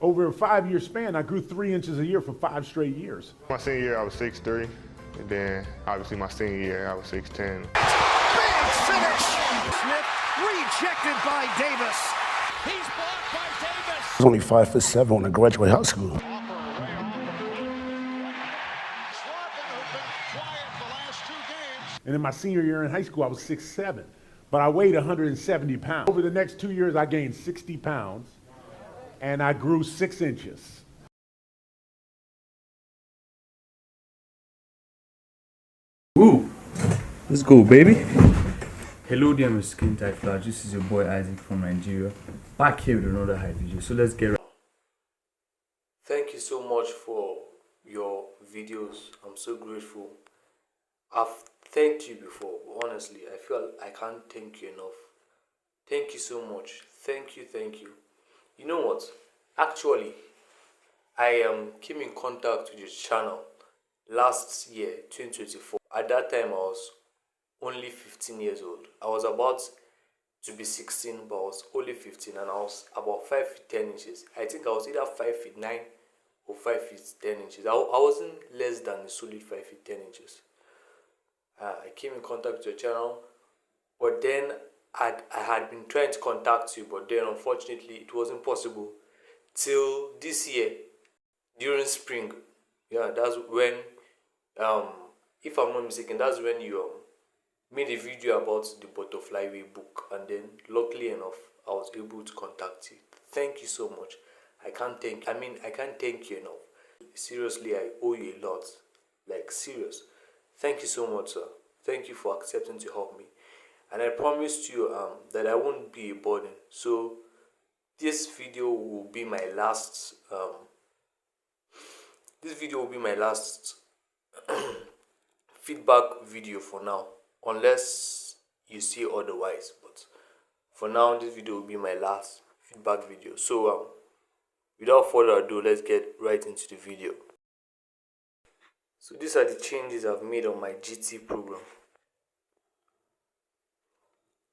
Over a 5-year span, I grew 3 inches a year for 5 straight years. My senior year, I was 6'3", and then obviously my senior year, I was 6'10". Big finish! Smith rejected by Davis. He's blocked by Davis. I was only 5'7" when I graduated high school. And in my senior year in high school, I was 6'7", but I weighed 170 pounds. Over the next 2 years, I gained 60 pounds, and I grew 6 inches. Woo! Let's go, baby. Hello there, Mr. Skintightflash. This is your boy Isaac from Nigeria, back here with another high video. So let's get right. Thank you so much for your videos. I'm so grateful. I've thanked you before, but honestly, I feel I can't thank you enough. Thank you so much. Thank you, thank you. You know what? Actually, I came in contact with your channel last year, 2024. At that time, I was only 15 years old. I was about to be 16, but I was only 15, and I was about 5 feet 10 inches. I think I was either 5 feet 9 or 5 feet 10 inches. I wasn't less than a solid 5 feet 10 inches. I came in contact with your channel, but then I had been trying to contact you, but then unfortunately it wasn't possible till this year during spring. Yeah, that's when, if I'm not mistaken, that's when you made a video about the Butterfly Way book, and then luckily enough I was able to contact you. Thank you so much. I can't thank you enough. Seriously, I owe you a lot. Like, serious. Thank you so much, sir. Thank you for accepting to help me. And I promised you that I won't be a burden. So this video will be my last feedback video for now, unless you see otherwise. But for now, this video will be my last feedback video. So without further ado, let's get right into the video. So these are the changes I've made on my GT program.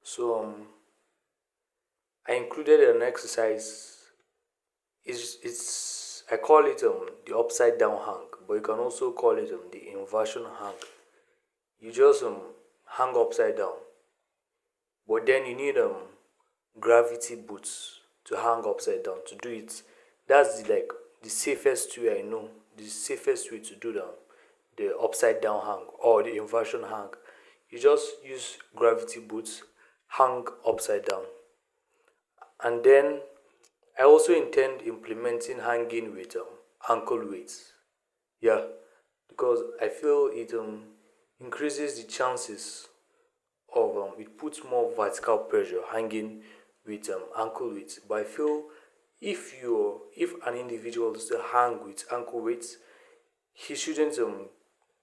So I included an exercise. I call it the upside down hang, but you can also call it the inversion hang. You just hang upside down, but then you need gravity boots to hang upside down to do it. That's the safest way I know. The safest way to do the upside down hang or the inversion hang. You just use gravity boots, hang upside down. And then I also intend implementing hanging with ankle weights. Yeah, because I feel it increases the chances of it puts more vertical pressure hanging with ankle weights. But I feel if an individual does to hang with ankle weights, he shouldn't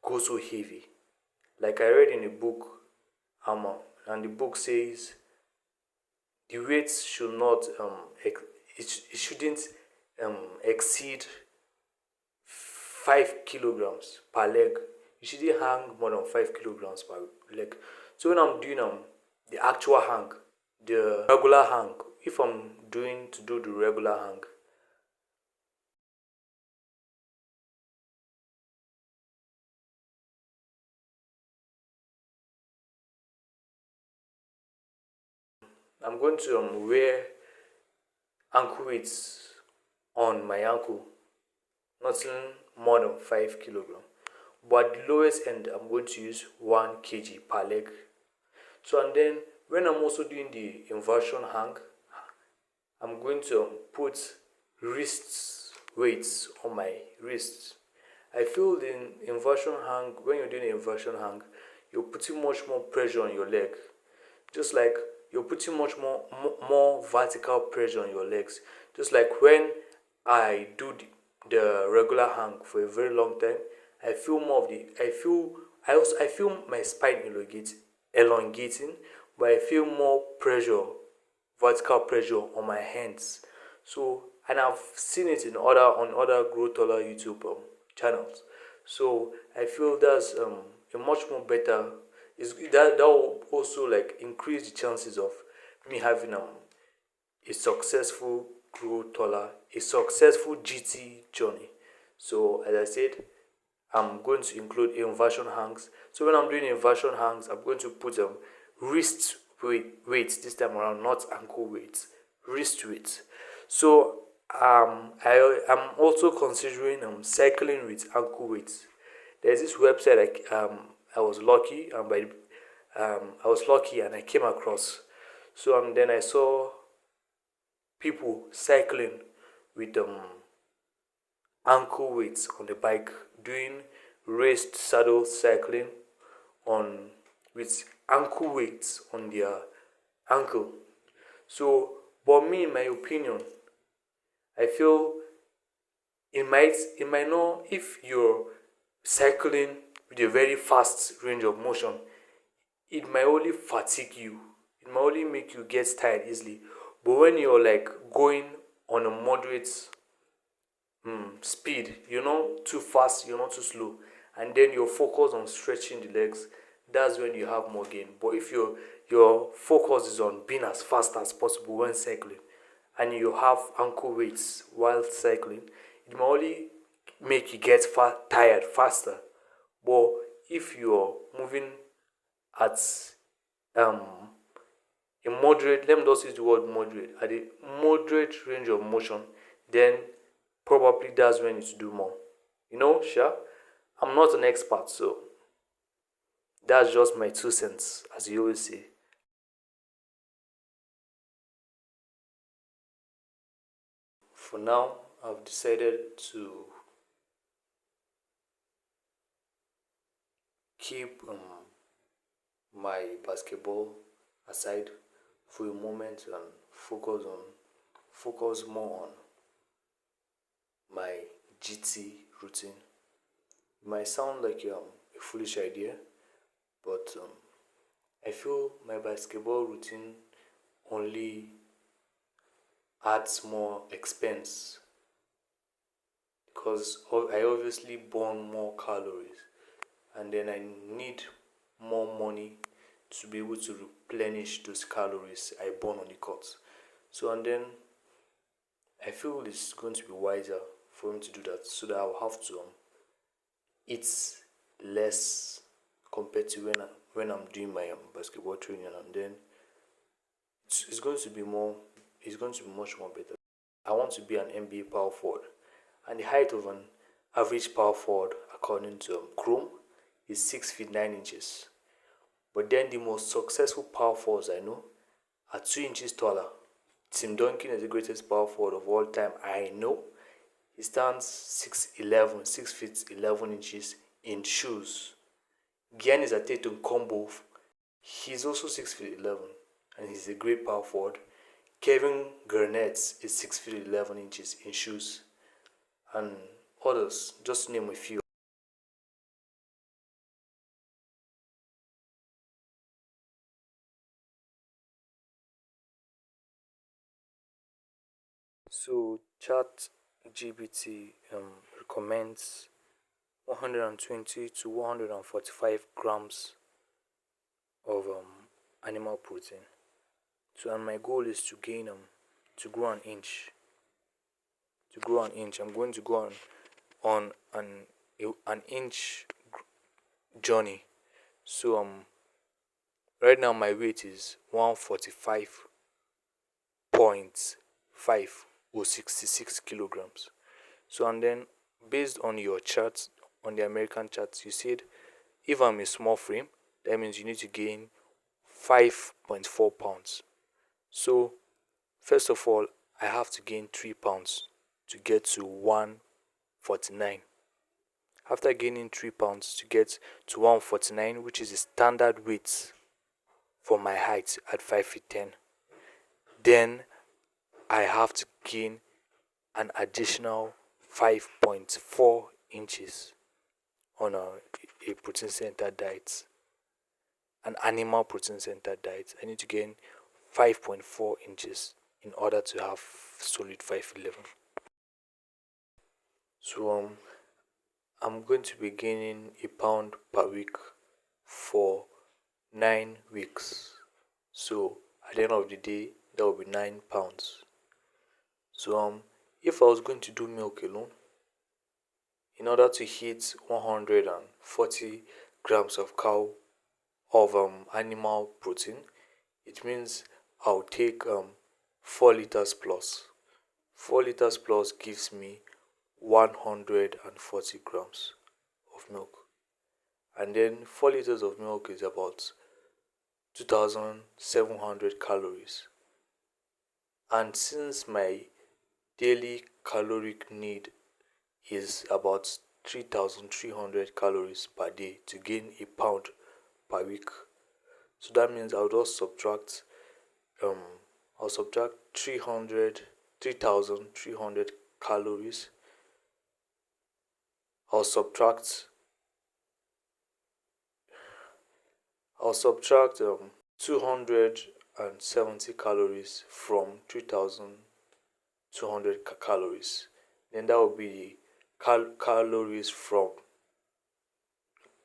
go so heavy. Like I read in a book, and the book says the weights should not it shouldn't exceed 5 kilograms per leg. You shouldn't hang more than 5 kilograms per leg. So when I'm doing the actual hang, the regular hang, if I'm doing the regular hang, I'm going to wear ankle weights on my ankle, nothing more than 5 kilograms. But the lowest end, I'm going to use 1 kg per leg. So, and then when I'm also doing the inversion hang, I'm going to put wrist weights on my wrists. I feel the inversion hang, when you're doing the inversion hang, you're putting much more pressure on your leg. Just like you're putting much more vertical pressure on your legs. Just like when I do the regular hang for a very long time, I feel my spine elongating, but I feel more pressure, vertical pressure on my hands. So, and I've seen it on other Grow Taller YouTube channels. So I feel that's a much more better. That will also like increase the chances of me having a successful grow taller, a successful GT journey. So as I said, I'm going to include inversion hangs. So when I'm doing inversion hangs, I'm going to put wrist weights this time around, not ankle weights, wrist weights. So I'm also considering cycling with ankle weights. There's this website I was lucky and I was lucky and I came across. So then I saw people cycling with ankle weights on the bike, doing raised saddle cycling on with ankle weights on their ankle. So, but me, in my opinion, I feel it might not, if you're cycling with a very fast range of motion, it might only fatigue you. It might only make you get tired easily. But when you're like going on a moderate speed, you're not too fast, you're not too slow, and then you're focused on stretching the legs, that's when you have more gain. But if your focus is on being as fast as possible when cycling, and you have ankle weights while cycling, it might only make you get tired faster. But if you're moving at a moderate, let me just use the word moderate, at a moderate range of motion, then probably that's when you should do more. Sure, I'm not an expert, so that's just my 2 cents, as you always say. For now, I've decided to keep my basketball aside for a moment and focus more on my GT routine. It might sound like a foolish idea, but I feel my basketball routine only adds more expense because I obviously burn more calories, and then I need more money to be able to replenish those calories I burn on the court. So, and then I feel it's going to be wiser for me to do that, so that I'll have to eat less compared to when I'm doing my basketball training, and then it's going to be much more better. I want to be an NBA power forward, and the height of an average power forward, according to Chrome, is 6 feet 9 inches. But then the most successful power forwards I know are 2 inches taller. Tim Duncan is the greatest power forward of all time I know. He stands 6 feet 11 inches in shoes. Giannis Antetokounmpo, he's also 6 feet 11, and he's a great power forward. Kevin Garnett is 6 feet 11 inches in shoes, and others, just to name a few. So Chat GPT recommends 120 to 145 grams of animal protein. So, and my goal is to gain to grow an inch. I'm going to go on an inch journey. So right now my weight is 145.5 or 66 kilograms. So, and then based on your chart, on the American charts, you said if I'm a small frame, that means you need to gain 5.4 pounds. So, first of all, I have to gain 3 pounds to get to 149. After gaining 3 pounds to get to 149, which is the standard weight for my height at 5 feet 10, then I have to gain an additional 5.4 inches on a protein centered diet, an animal protein centered diet. I need to gain 5.4 inches in order to have solid 5'11". So I'm going to be gaining a pound per week for 9 weeks. So at the end of the day, that will be 9 pounds. So if I was going to do milk alone, in order to hit 140 grams of animal protein, it means I'll take 4 liters plus. 4 liters plus gives me 140 grams of milk. And then 4 liters of milk is about 2,700 calories. And since my daily caloric need is about 3,300 calories per day to gain a pound per week, so that means I'll just subtract 3,300 calories. I'll subtract 270 calories from 3,200 calories. Then that will be calories from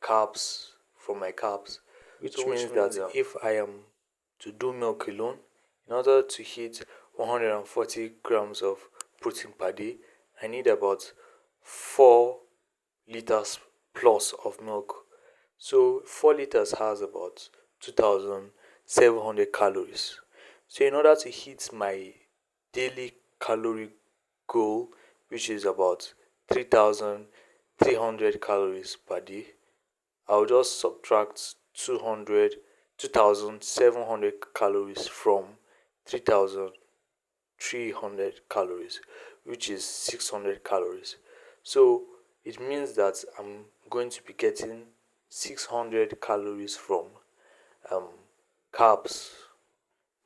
carbs, from my carbs, which means that if I am to do milk alone, in order to hit 140 grams of protein per day, I need about 4 liters plus of milk. So 4 liters has about 2,700 calories. So in order to hit my daily calorie goal, which is about 3,300 calories per day, I'll just subtract 2,700 calories from 3,300 calories, which is 600 calories. So it means that I'm going to be getting 600 calories from carbs,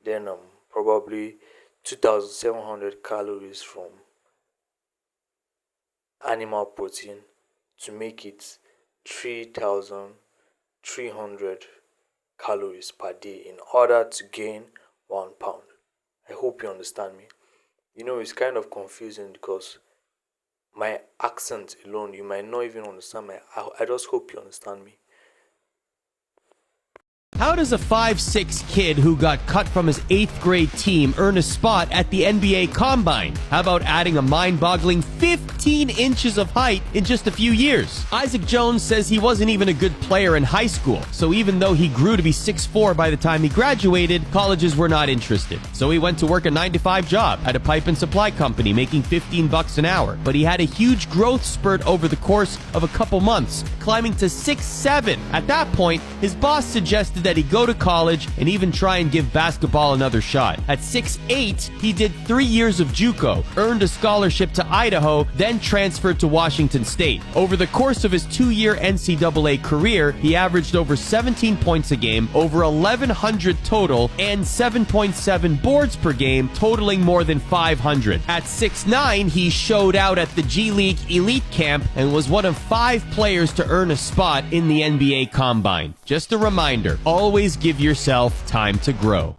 then probably 2,700 calories from animal protein to make it 3,300 calories per day in order to gain 1 pound. I hope you understand me. It's kind of confusing because my accent alone, you might not even understand I just hope you understand me. How does a 5'6" kid who got cut from his 8th grade team earn a spot at the NBA Combine? How about adding a mind-boggling 15 inches of height in just a few years? Isaac Jones says he wasn't even a good player in high school, so even though he grew to be 6'4" by the time he graduated, colleges were not interested. So he went to work a 9-to-5 job at a pipe and supply company making $15 an hour. But he had a huge growth spurt over the course of a couple months, climbing to 6'7". At that point, his boss suggested that he go to college and even try and give basketball another shot. At 6'8", he did 3 years of JUCO, earned a scholarship to Idaho, then transferred to Washington State. Over the course of his 2-year NCAA career, he averaged over 17 points a game, over 1,100 total, and 7.7 boards per game, totaling more than 500. At 6'9", he showed out at the G League Elite Camp and was one of 5 players to earn a spot in the NBA Combine. Just a reminder, always give yourself time to grow.